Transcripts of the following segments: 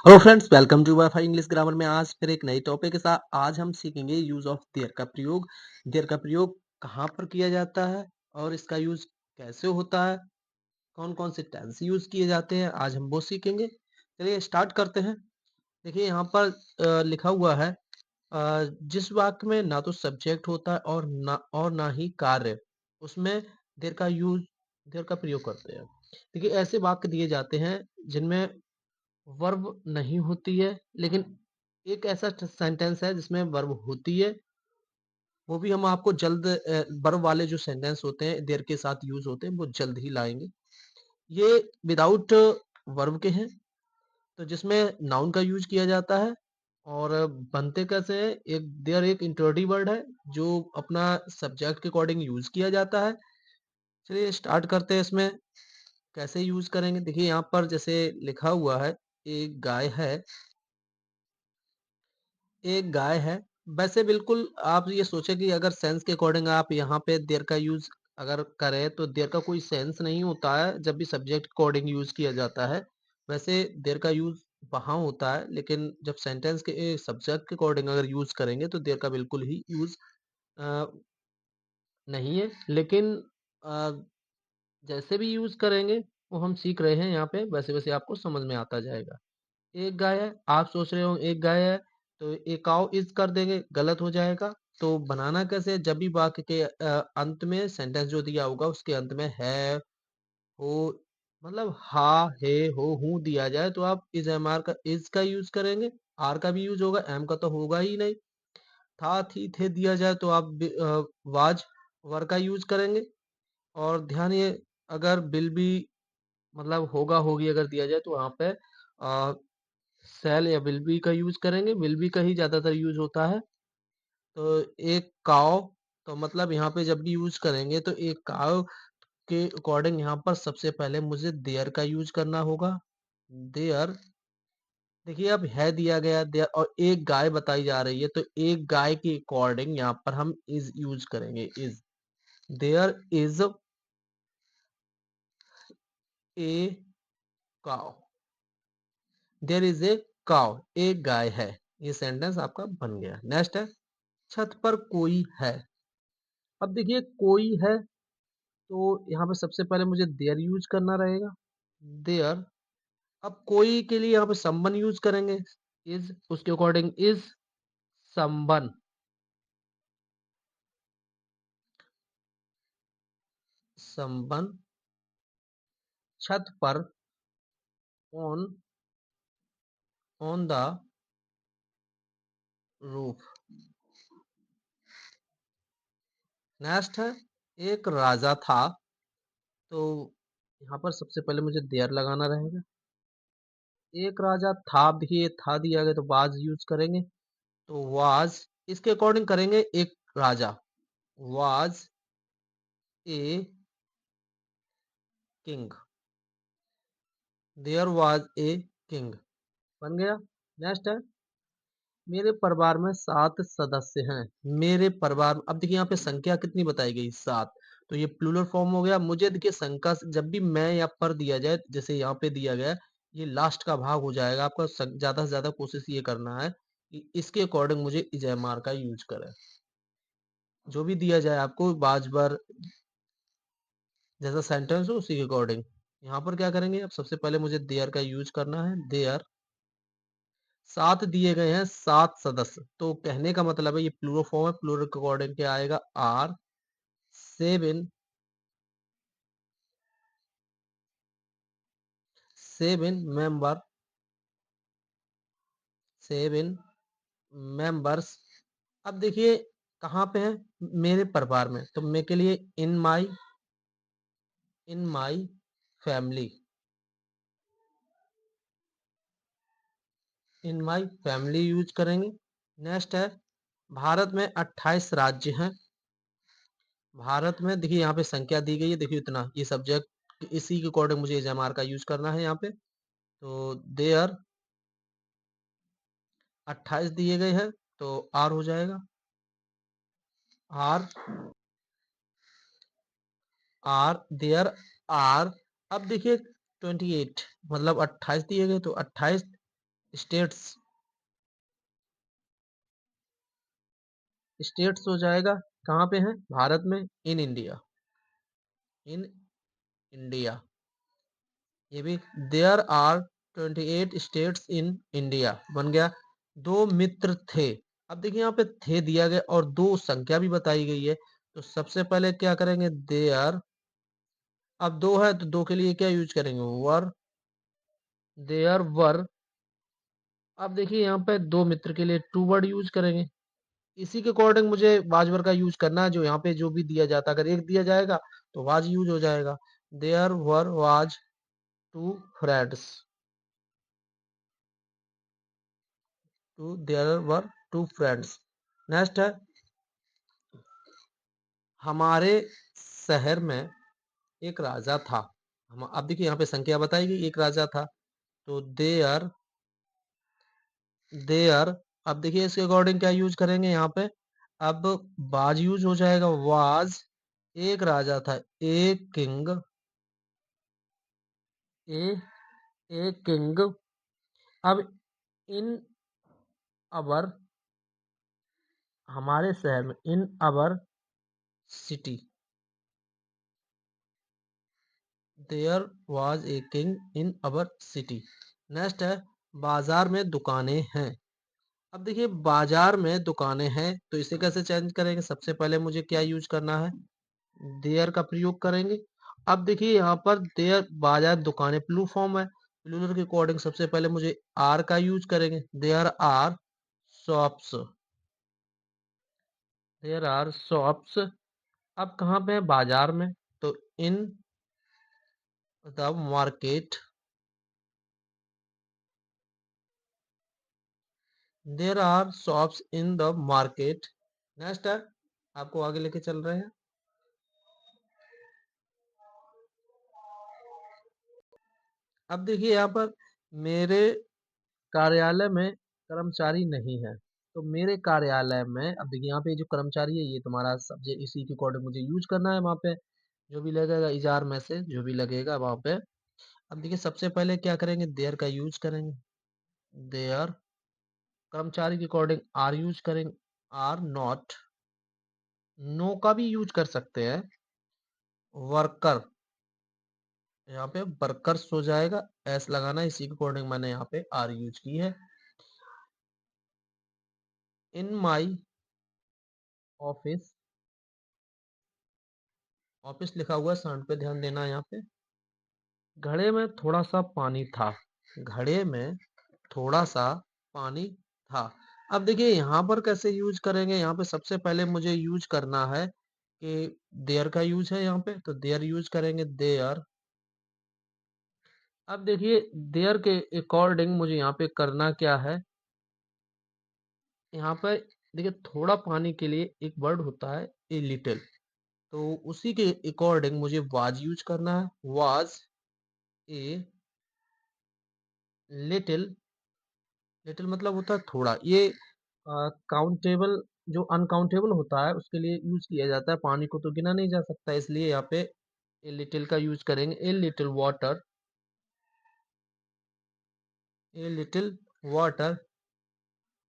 Hello friends, welcome to WiFi English grammar में आज फिर एक नई टॉपिक के साथ आज हम सीखेंगे यूज ऑफ देयर का प्रयोग। देयर का प्रयोग कहाँ पर किया जाता है और इसका यूज कैसे होता है, कौन कौन से टेंस यूज किए जाते हैं, आज हम वो सीखेंगे। चलिए स्टार्ट करते हैं। देखिए यहाँ पर लिखा हुआ है, जिस वाक्य में ना तो सब्जेक्ट होता है और ना ही कार्य, उसमें देयर का यूज देयर का प्रयोग करते हैं। देखिए ऐसे वाक्य दिए जाते हैं जिनमें वर्ब नहीं होती है, लेकिन एक ऐसा सेंटेंस है जिसमें वर्ब होती है। वो भी हम आपको जल्द वर्ब वाले जो सेंटेंस होते हैं देयर के साथ यूज होते हैं वो जल्द ही लाएंगे। ये विदाउट वर्ब के हैं, तो जिसमें नाउन का यूज किया जाता है। और बनते कैसे हैं, एक देयर एक इंट्रोडक्टरी वर्ड है जो अपना सब्जेक्ट के अकॉर्डिंग यूज किया जाता है। चलिए स्टार्ट करते हैं इसमें कैसे यूज करेंगे। देखिए यहाँ पर जैसे लिखा हुआ है, एक गाय है, एक गाय है। वैसे बिल्कुल आप ये सोचें कि अगर सेंस के अकॉर्डिंग आप यहाँ पे देयर का यूज अगर करें तो देयर का कोई सेंस नहीं होता है जब भी सब्जेक्ट अकॉर्डिंग यूज किया जाता है। वैसे देयर का यूज वहाँ होता है, लेकिन जब सेंटेंस के सब्जेक्ट के अकॉर्डिंग अगर यूज करेंगे तो देयर का बिल्कुल ही यूज नहीं है। लेकिन अ, जैसे भी यूज करेंगे वो हम सीख रहे हैं यहाँ पे, वैसे वैसे आपको समझ में आता जाएगा। एक गाय है, आप सोच रहे हो एक गाय है तो एक काउ इज कर देंगे, गलत हो जाएगा। तो बनाना कैसे है, जब भी वाक्य के अंत में सेंटेंस जो दिया होगा उसके अंत में है, हो, मतलब हा, हे, हो, हूँ दिया जाए तो आप इज एम आर का इज का यूज करेंगे। आर का भी यूज होगा, एम का तो होगा ही नहीं। था, थी, थे दिया जाए तो आप वाज वर का यूज करेंगे। और ध्यान ये, अगर बिल भी मतलब होगा होगी अगर दिया जाए तो वहां पे सेल या विल बी का यूज करेंगे। विल बी का ही ज्यादातर यूज होता है। तो एक काव, तो मतलब यहाँ पे जब भी यूज करेंगे तो एक काव के अकॉर्डिंग यहाँ पर सबसे पहले मुझे देयर का यूज करना होगा। देयर, देखिए अब है दिया गया देयर और एक गाय बताई जा रही है तो एक गाय के अकॉर्डिंग यहाँ पर हम इज यूज करेंगे। इज, देयर इज ए काव, देयर इज ए काव, एक गाय है। ये सेंटेंस आपका बन गया। नेक्स्ट है, छत पर कोई है। अब देखिए कोई है तो यहाँ पे सबसे पहले मुझे देयर यूज करना रहेगा। देयर, अब कोई के लिए यहाँ पे समवन यूज करेंगे। इज, उसके अकॉर्डिंग इज समवन। समवन, छत पर, on, on the roof. Next है, एक राजा था, तो यहाँ पर सबसे पहले मुझे देयर लगाना रहेगा। एक राजा था, देखिए था दिया गया तो वाज यूज करेंगे। तो वाज, इसके अकॉर्डिंग करेंगे एक राजा। Was a king, there was a king, बन गया। नेक्स्ट है, मेरे परिवार में 7 सदस्य हैं। मेरे परिवार, अब देखिए यहाँ पे संख्या कितनी बताई गई, 7। तो ये प्लूरल फॉर्म हो गया। मुझे देखिए संख्या जब भी मैं या पर दिया जाए, जैसे यहाँ पे दिया गया है, ये लास्ट का भाग हो जाएगा आपका। ज्यादा से ज्यादा कोशिश ये करना है कि इसके अकॉर्डिंग मुझे इजमार का यूज करें। जो भी दिया जाए आपको बाजबर जैसा सेंटेंस हो उसी के अकॉर्डिंग यहाँ पर क्या करेंगे। अब सबसे पहले मुझे देयर का यूज करना है। देयर, 7 दिए गए हैं, 7 सदस्य, तो कहने का मतलब है ये प्लूरल फॉर्म है। प्लूरल के अकॉर्डिंग क्या आएगा, आर 7, 7 मेंबर, 7 मेंबर्स। अब देखिए कहाँ पे है, मेरे परिवार में, तो मैं के लिए in my family, in my family use करेंगे। नेक्स्ट है, भारत में 28 राज्य हैं। भारत में देखिए यहाँ पे संख्या दी गई है, देखिए इतना, ये सब्जेक्ट इसी के अकॉर्डिंग मुझे एमआर का यूज करना है यहाँ पे। तो देयर 28 दिए गए हैं तो आर हो जाएगा। Are, are, there are. अब देखिए 28, मतलब 28 दिए गए तो 28 स्टेट्स, स्टेट्स हो जाएगा, कहाँ पे है? भारत में, इन इंडिया, इन इंडिया। ये भी, there are 28 states in India बन गया। दो मित्र थे। अब देखिए यहाँ पे थे दिया गया और दो संख्या भी बताई गई है, तो सबसे पहले क्या करेंगे? देयर, अब दो है तो दो के लिए क्या यूज करेंगे? वर, देयर वर। अब देखिए यहाँ पे दो मित्र के लिए टू वर्ड यूज करेंगे। इसी के अकॉर्डिंग मुझे वाजवर का यूज करना है, जो यहाँ पे जो भी दिया जाता है, अगर एक दिया जाएगा तो वाज यूज हो जाएगा। There were was two friends, two there were two friends. Next है, हमारे शहर में एक राजा था। हम अब देखिए यहाँ पे संख्या बताई गई, एक राजा था, तो देयर, देयर। अब देखिए इसके अकॉर्डिंग क्या यूज करेंगे यहाँ पे? अब बाज यूज हो जाएगा, वाज, एक राजा था, a king, A a king. अब इन अवर, हमारे शहर में, in our city, there was a king in our city. Next है, बाजार में दुकानें हैं। अब देखिए बाजार में दुकानें हैं, तो इसे कैसे चेंज करेंगे? सबसे पहले मुझे क्या यूज करना है? देयर का प्रयोग करेंगे। अब देखिए यहाँ पर देयर, बाजार, दुकानें प्लू फॉर्म है, प्लूरल के अकॉर्डिंग सबसे पहले मुझे आर का यूज करेंगे। There are shops, there are shops. अब कहाँ पे है? बाजार में, तो in the market, there are shops in the market. Next है, आपको आगे लेके चल रहे हैं। अब देखिए यहाँ पर, मेरे कार्यालय में कर्मचारी नहीं है, तो मेरे कार्यालय में, अब देखिए यहाँ पे जो कर्मचारी है ये तुम्हारा सब्जेक्ट, इसी के अकॉर्डिंग मुझे यूज करना है वहां पे, जो भी लगेगा इजार में से जो भी लगेगा वहां पे। अब देखिए सबसे पहले क्या करेंगे? देयर का यूज करेंगे, देयर। कर्मचारी के अकॉर्डिंग आर यूज करेंगे, आर नॉट। नो का भी यूज कर सकते हैं, वर्कर, यहाँ पे वर्कर्स हो जाएगा, एस लगाना, इसी के अकॉर्डिंग मैंने यहाँ पे आर यूज की है। इन माई ऑफिस, ऑफिस लिखा हुआ है, साउंड पे ध्यान देना है यहाँ पे। घड़े में थोड़ा सा पानी था, घड़े में थोड़ा सा पानी था। अब देखिए यहाँ पर कैसे यूज करेंगे? यहाँ पे सबसे पहले मुझे यूज करना है कि देयर का यूज है यहाँ पे, तो देयर यूज करेंगे, देयर। अब देखिए देयर के अकॉर्डिंग मुझे यहाँ पे करना क्या है? यहाँ पे देखिए थोड़ा पानी के लिए एक वर्ड होता है, ए लिटिल, तो उसी के अकॉर्डिंग मुझे वाज यूज करना है, वाज ए लिटिल। लिटिल मतलब होता है थोड़ा, ये काउंटेबल, जो अनकाउंटेबल होता है उसके लिए यूज किया जाता है, पानी को तो गिना नहीं जा सकता, इसलिए यहाँ पे ए लिटिल का यूज करेंगे। A little water, a little water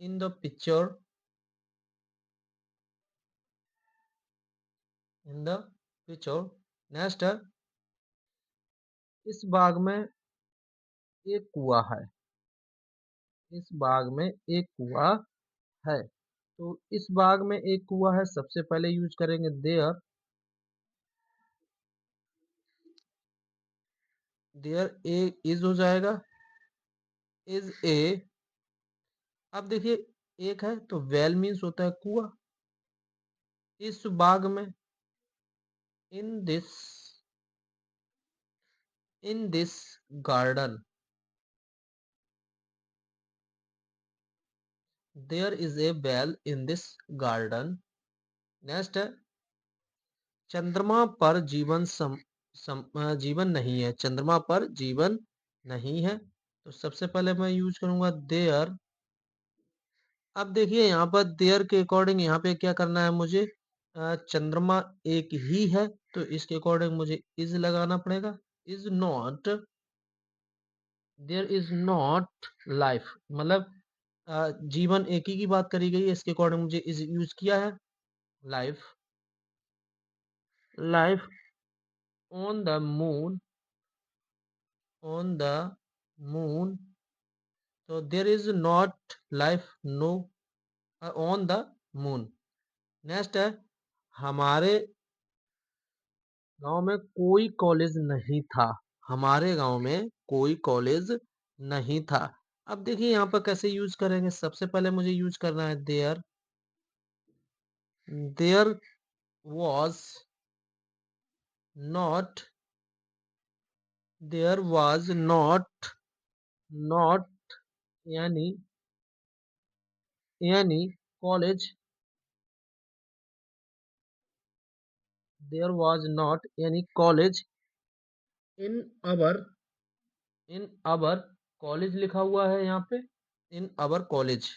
in the picture, in the picture. Next है, इस बाग में एक कुआ है, इस बाग में एक कुआ है, तो इस बाग में एक कुआ है, सबसे पहले यूज करेंगे देयर, देयर ए इज हो जाएगा, इज ए। अब देखिए एक है तो वेल मीन्स होता है कुआ, इस बाग में, in this, in this garden, there is a well in this garden. Next है, चंद्रमा पर जीवन जीवन नहीं है, चंद्रमा पर जीवन नहीं है, तो सबसे पहले मैं यूज करूंगा देयर। अब देखिए यहाँ पर देयर के अकॉर्डिंग यहाँ पे क्या करना है मुझे? चंद्रमा एक ही है, तो इसके अकॉर्डिंग मुझे इज लगाना पड़ेगा, is not there is not life, मतलब जीवन एक ही की बात करी गई है, इसके अकॉर्डिंग मुझे इज यूज किया है। Life, life on the moon, on the moon, तो there is not life no on the moon. Next है, हमारे गांव में कोई कॉलेज नहीं था, हमारे गांव में कोई कॉलेज नहीं था। अब देखिए यहाँ पर कैसे यूज करेंगे, सबसे पहले मुझे यूज करना है there, there was not, there was not, not यानी, यानी कॉलेज, देयर वाज नॉट यानी college in our, in our college लिखा हुआ है यहाँ पे, इन अवर कॉलेज।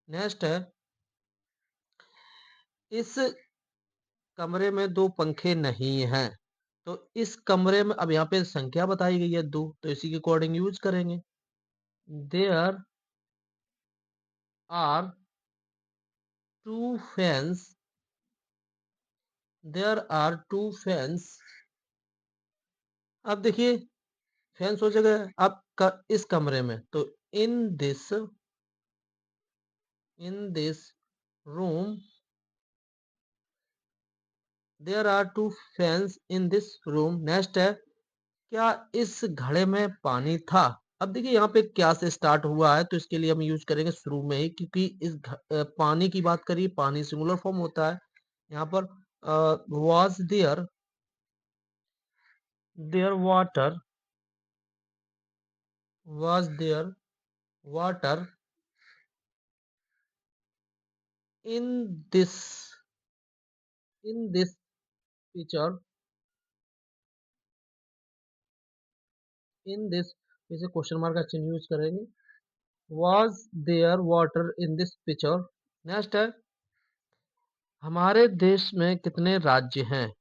नेक्स्ट है, इस कमरे में दो पंखे नहीं हैं, तो इस कमरे में, अब यहाँ पे संख्या बताई गई है दो, तो इसी के अकॉर्डिंग यूज करेंगे। There are two fans, there are two fans. अब देखिए फैंस हो जगह, अब इस कमरे में, तो in this, in this room there are two fans in this room. Next है, क्या इस घड़े में पानी था। अब देखिए यहाँ पे क्या से स्टार्ट हुआ है, तो इसके लिए हम यूज करेंगे शुरू में ही, क्योंकि इस पानी की बात करिए, पानी सिंगुलर फॉर्म होता है। यहाँ पर was there, there water, was there water in this, in this picture, in this, इसे क्वेश्चन मार्क का चिन्ह यूज करेंगे। Was there water in this picture. Next है, हमारे देश में कितने राज्य हैं,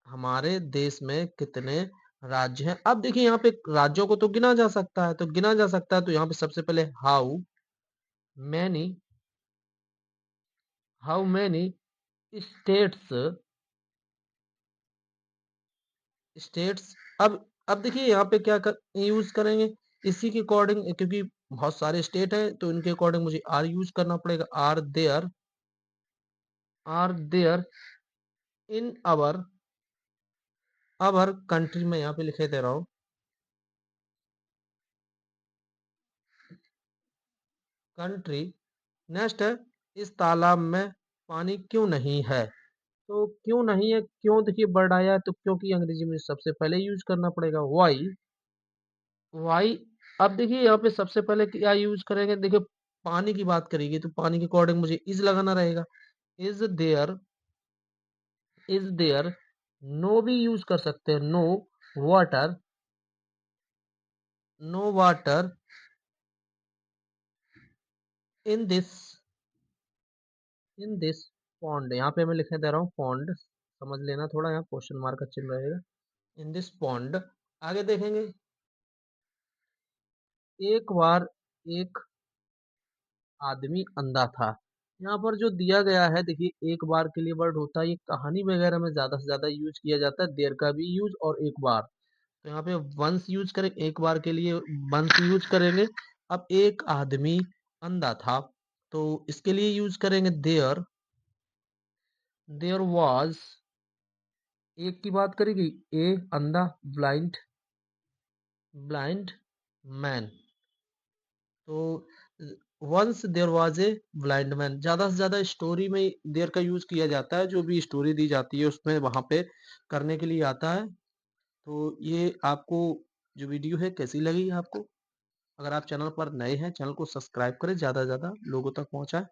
हमारे देश में कितने राज्य हैं। अब देखिए यहाँ पे राज्यों को तो गिना जा सकता है, तो गिना जा सकता है, तो यहाँ पे सबसे पहले how many, how many states, states. अब देखिए यहाँ पे क्या यूज करेंगे, इसी के अकॉर्डिंग, क्योंकि बहुत सारे स्टेट हैं, तो इनके अकॉर्डिंग मुझे आर यूज करना पड़ेगा। Are there, are there in our, our country में यहाँ पे लिखे दे रहा हूँ, कंट्री। नेक्स्ट है, इस तालाब में पानी क्यों नहीं है, तो क्यों नहीं है, क्यों देखिए वर्ड आया है, तो क्योंकि अंग्रेजी में सबसे पहले यूज करना पड़ेगा वाई, वाई। अब देखिए यहाँ पे सबसे पहले क्या यूज करेंगे, देखिए पानी की बात करेगी, तो पानी के अकॉर्डिंग मुझे इज लगाना रहेगा। Is there, is there, no भी यूज कर सकते हैं, no water, no water in this, in this pond. यहाँ पे मैं लिखने दे रहा हूँ पॉन्ड, समझ लेना, थोड़ा यहाँ क्वेश्चन मार्क का चिन्ह रहेगा। इन दिस पॉन्ड। आगे देखेंगे, एक बार एक आदमी अंधा था। यहाँ पर जो दिया गया है, देखिए एक बार के लिए वर्ड होता है, ये कहानी वगैरह में ज्यादा से ज्यादा यूज किया जाता है, देर का भी यूज और एक बार। तो यहाँ पे वंस यूज करें, एक बार के लिए वंस यूज करेंगे। अब एक आदमी अंधा था, तो इसके लिए यूज करेंगे देयर, देयर वाज, एक की बात करेगी, ए अंधा, ब्लाइंड, ब्लाइंड मैन। तो once there was a blind man, ज्यादा से ज्यादा स्टोरी में देयर का यूज किया जाता है, जो भी स्टोरी दी जाती है उसमें वहां पे करने के लिए आता है। तो ये आपको जो वीडियो है कैसी लगी आपको, अगर आप चैनल पर नए हैं, चैनल को सब्सक्राइब करें, ज्यादा से ज्यादा लोगों तक पहुंचाएं,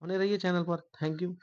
बने रहिए चैनल पर। Thank you.